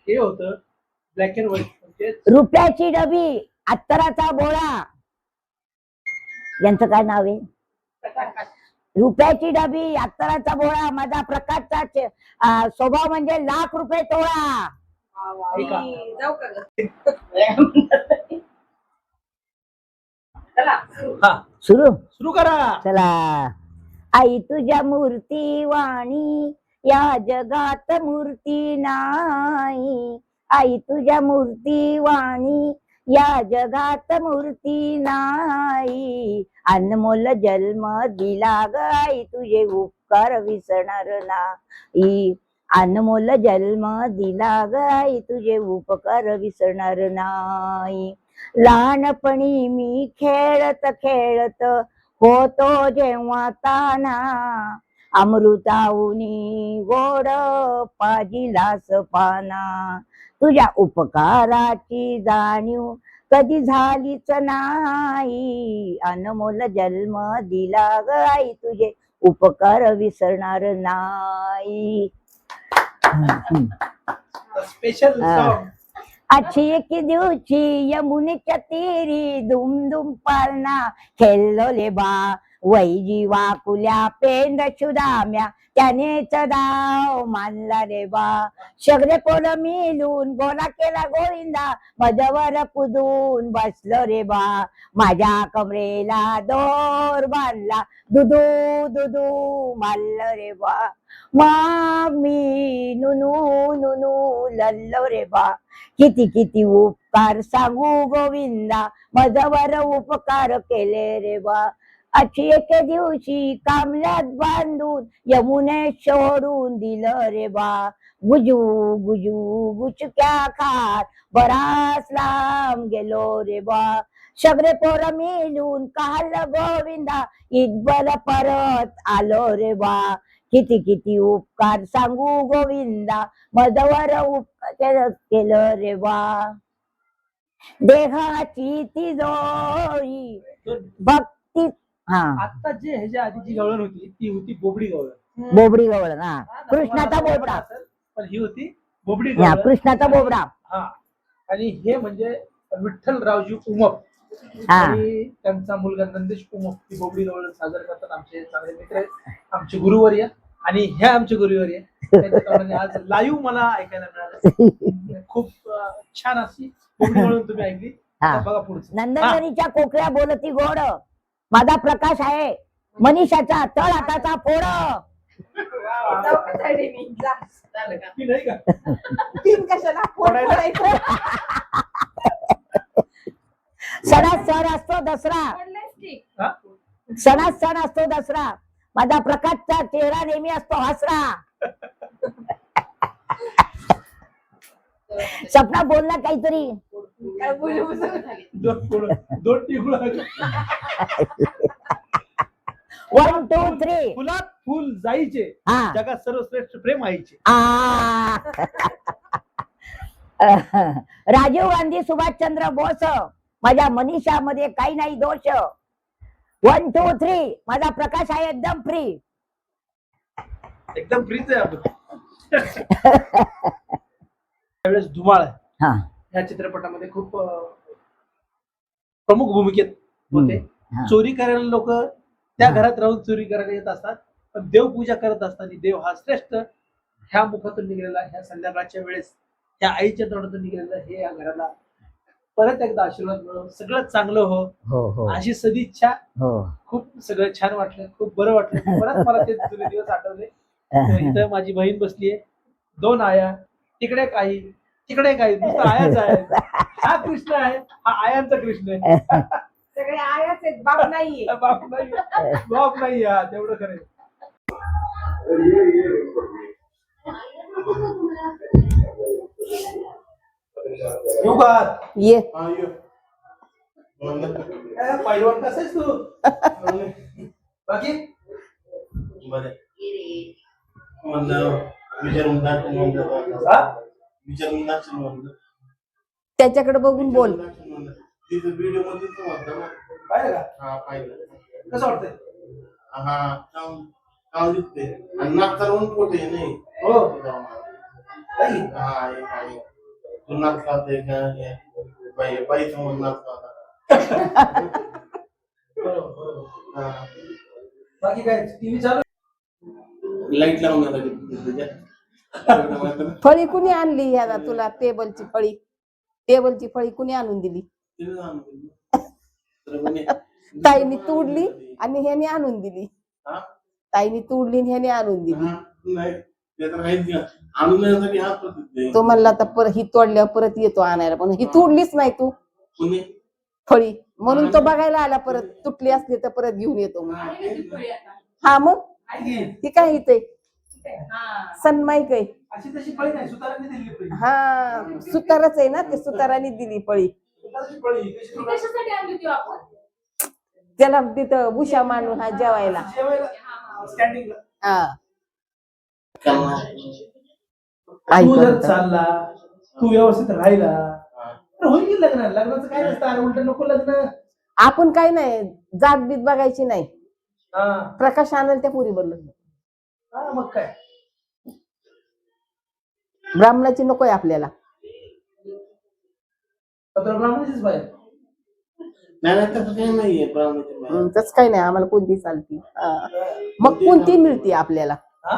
हे होतं black and white, म्हणजे रुपयाची डबी, अत्तराचा बोळा, यांचं काय नाव आहे? रुपयाची डबी, अत्तराचा बोळा, माझा प्रकाशचा स्वभाव म्हणजे लाख रुपये तोळा. जाऊ का सुरू सुरू करा. चला. आई तुझ्या मूर्ती वाणी या जगात मूर्ती नाही. आई तुझ्या मूर्ती वाणी या जगात मूर्ती नाही. अनमोल जन्म दिला ग आई तुझे उपकार विसरणार नाही. अनमोल जन्म दिला ग आई तुझे उपकार विसरणार नाही. लहानपणी मी खेळत खेळत होतो जेव्हा ताना, अमृताऊनी गोड पाजिलास पाना. तुझ्या उपकाराची जाणीव कधी झालीच नाही. अनमोल जन्म दिला ग आई तुझे उपकार विसरणार नाही. स्पेशल अच्छी एक दिवशी यमुनेच्या तीरी दुम दुम पालना खेळलो ले बा. वैजी वाकुल्या पेंड शुदाम्या त्यानेच डाव मानला रे बा. सगळे पोरं मिळून गोला केला गोविंदा, मजवर कुदून बसलो रे बा. माझ्या कमरेला दोर बांधला, दुदू दुदू मारलं रे बा. मग मी नुनू नुनू लल्लो रे बा. किती किती उपकार सांगू गोविंदा, मजवर उपकार केले रे बा. अशी एक दिवशी कामल्यात बांधून यमुने सोडून दिलं रे बा. गुजू गुजू गुचक्या खात बराच लांब गेलो रे बा. सगळे पोरं मिळून काढलं गोविंदा, इतबल परत आलो रे बा. किती किती उपकार सांगू गोविंदा, मजवर उपकार केलं रे बा. देहाची तिजोरी भक्ती. हा, आता जे ह्याच्या आधीची गवळण होती ती होती बोबडी गवळण. बोबडी गवळण. हा, कृष्णाचा बोबडा. पण ही होती बोबडी हा, गवळण. कृष्णाचा बोबडा. हा, आणि हे म्हणजे विठ्ठलरावजी उमप हा. आणि त्यांचा मुलगा नंदेश उमप ही बोबडी गवळण सादर करतात. आमचे चांगले मित्र आहेत, आमचे गुरुवर्य, आणि ह्या आमचे गुरुवर्य. त्यांच्या तोंडाने आज लाईव्ह मला ऐकायला मिळालं. खूप छान अशी बोबडी गवळण तुम्ही ऐकली. आता बघा पुढचं. नंदनवनीच्या कोकऱ्या बोलती गोड, माझा प्रकाश आहे मनीषाचा तळ हाताचा फोड. ती नाही का? सणात सण असतो दसरा, हा? सणात सण असतो दसरा, माझा प्रकाशचा चेहरा नेहमी असतो हसरा. सपना बोलला काहीतरी. दोन टिकुळ. 1 2 3. फुलात फुल जायचे, हा. जगात सर्वश्रेष्ठ प्रेम आईचे. राजीव गांधी सुभाषचंद्र बोस, माझ्या मनीषामध्ये काही नाही दोष. 1 2 3, माझा प्रकाश आहे एकदम फ्री. एकदम फ्रीच आहे आपण. त्यावेळेस धुमाळ हा. ह्या चित्रपटामध्ये खूप प्रमुख भूमिकेत होते. चोरी करायला लोक त्या घरात राहून चोरी करायला येत असतात, पण देवपूजा करत असताना देव हा श्रेष्ठ ह्या मुखातून निघालेला, ह्या संध्याकाळच्या वेळेस ह्या आईच्या तोंडातून निघालेलं, हे या घराला परत एकदा आशीर्वाद मिळो, सगळं चांगलं हो अशी सदिच्छा. खूप सगळं छान वाटलं, खूप बरं वाटलं. परत मला ते जुने दिवस आठवले. इथं माझी बहीण बसलीये, 2 आया, तिकडे काही तिकडे काही, नुसतं आयाच आहे. हा कृष्ण आहे, हा आयांचा कृष्ण आहे. सगळे आयाच आहेत, बाप नाहीये. बाप नाही, बाप नाही. हा, तेवढं खरं. ये पहिलवान कसं आहेस तू? बाकी त्याच्याकडे बघून बोल. पाहिलं का? कसं वाटतंय? दिसते आणि नाक चालवून पोट आहे नाही. हो. तू नाचला ते बाई बाई समोर नाचला होता. हा. बाकी काय टीव्ही चालू लाईट लावून आता तिथे. फळी कुणी आणली ह्याला तुला टेबलची फळी? टेबलची फळी कुणी आणून दिली? तिने आणून दिली. तर म्हणे, ताईनी तोडली आणि ह्याने आणून दिली. हा? ताईनी तोडली आणि ह्याने आणून दिली. हा, नाही ते तर आहेच का. आणून देण्यासाठी हात पकडते. तो म्हणला तर परत ही तोडल्यावर परत येतो आणायला, पण ही तोडलीच नाही तू कुणी फळी, म्हणून तो बघायला आला. परत तुटली असली तर परत घेऊन येतो. हा मग ही काय इथे सनमाईक आहे. अशी तशी फळी नाही सुतारांनी दिली फळी. हा सुतारच आहे ना, ते सुतारांनी दिली फळी. सुताराची फळी कशी तुला- त्याला तिथं भुशा मांडून हा जेवायला. जेवायला स्टँडिंगला हा तू जर चालला, तू व्यवस्थित राहिला तर होईल लग्न. लग्नाचं काय नसतं. अरे उलट नको लग्न. आपण काय नाही जात बीत बघायची नाही. हा प्रकाश आनंद त्या पुरी बोललो. हा, मग काय ब्राह्मणाची नकोय आपल्याला. तर ब्राह्मणाचीच बाहेर. नाही तसं काही नाहीये ब्राह्मणाच्या बाहेर. तसं काही नाही, आम्हाला कोणती चालती. मग कोणती मिळते आपल्याला? हा